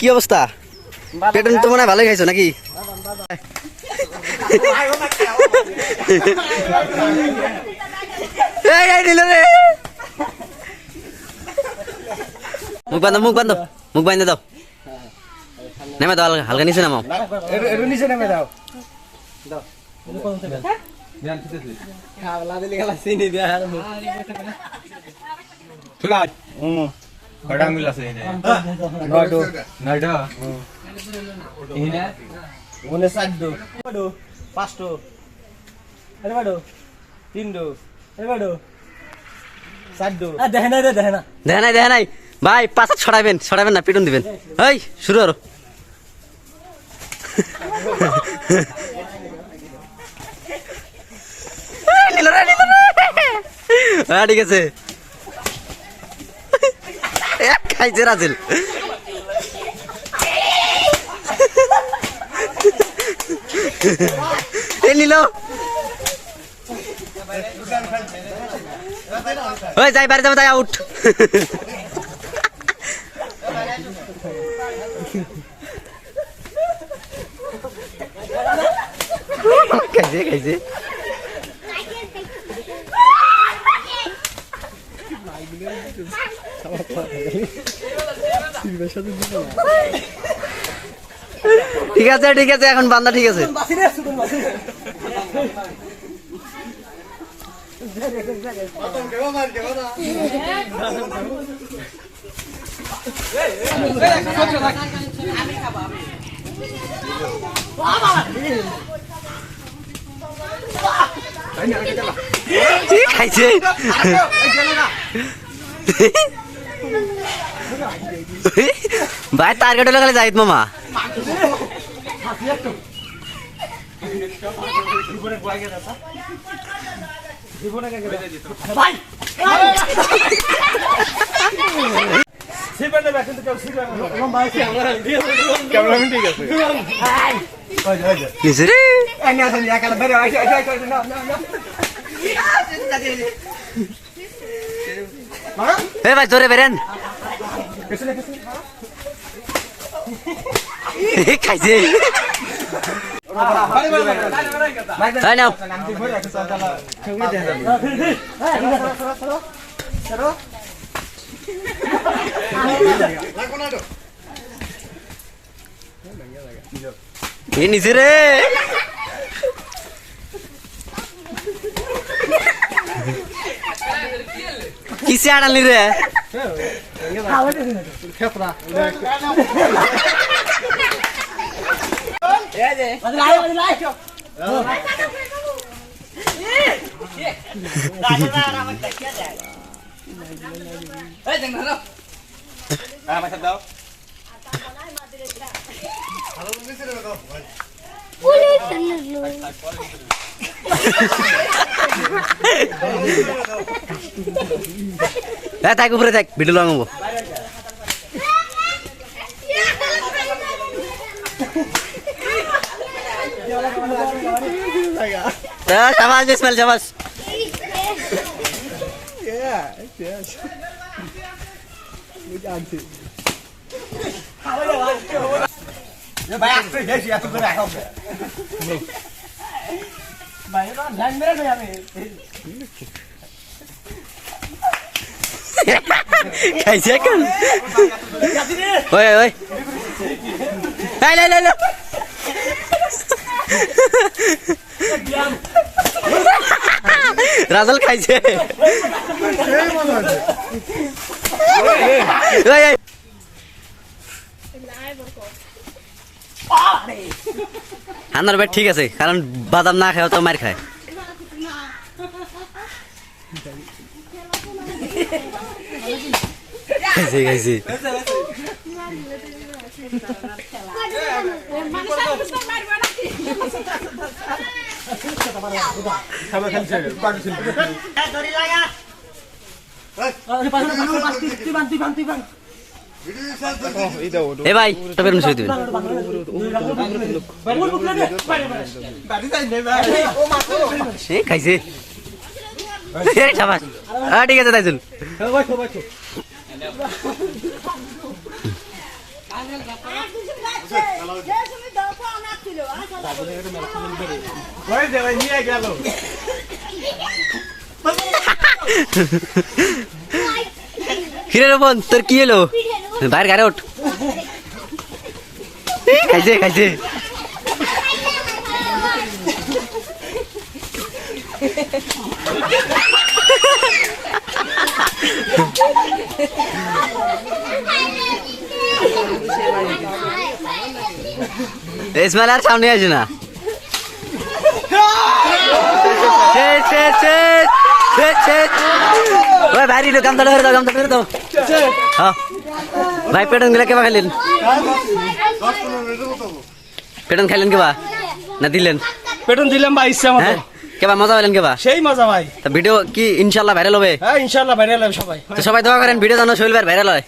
কি অবস্থা? পেটন তো মনে হয় ভালোই খাইছো নাকি? মুখ বান্ধব মুখ বান্ধব মুখ বান্ধে দাও, নেমে দাও, হালকা নিচে নামাও। নিচে নেমে দাও। দেখা নাই ভাই, পাঁচ ছড়াবেন না, পিটন দিবেন। এই শুরু করো। ঠিক আছে, খাইছে রাজেল। নিল যাই বাড়ি যাবো, তাই আউট। খাইছে খাইছে ঠিক আছে ঠিক আছে, এখন বান্দা ঠিক আছে। খাইছে ভাই, টার্গেট হলে গেলে যাইত মামা। ভাই জোরে বেরেন, খাইছে। নিচে রে কিসে আড়ালি রে? থাক উপরে থাক, ভিডিও লাগাবো। শাবাশ ইসমাইল, শাবাশ। খাইছে এখন। ওই ওই রাজল খাইছে। আনার ভাই ঠিক আছে, কারণ বাদাম না খায় তো মার খায়। খাইছে খাইছে এ ভাই একটা পেটুন শুয়ে দিবেন এ খাইছে এ শাবাশ ঠিক আছে তাইজুল কিরে রোপন তোর কি এলো বাইরে গাড়ি ওঠ খাইছে খাইছে ইসমাইল আর সামনে আসে না ওই ভাই রিলো কামটা ধরে দাও কামটা ধরে দাও হ্যাঁ ভাই পেটন গুলা কেবা খাইলেন পেটন খাইলেন কেবা না দিলেন পেটন দিলাম ভাই ইচ্ছা মতো কেবা মজা পেলেন কেবা সেই মজা ভাই ভিডিও কি ইনশাল্লাহ ভাইরাল হবে হ্যাঁ ইনশাআল্লাহ ভাইরাল হবে সবাই তো সবাই দোয়া করেন ভিডিও জানো শৈল ভাইরাল হয়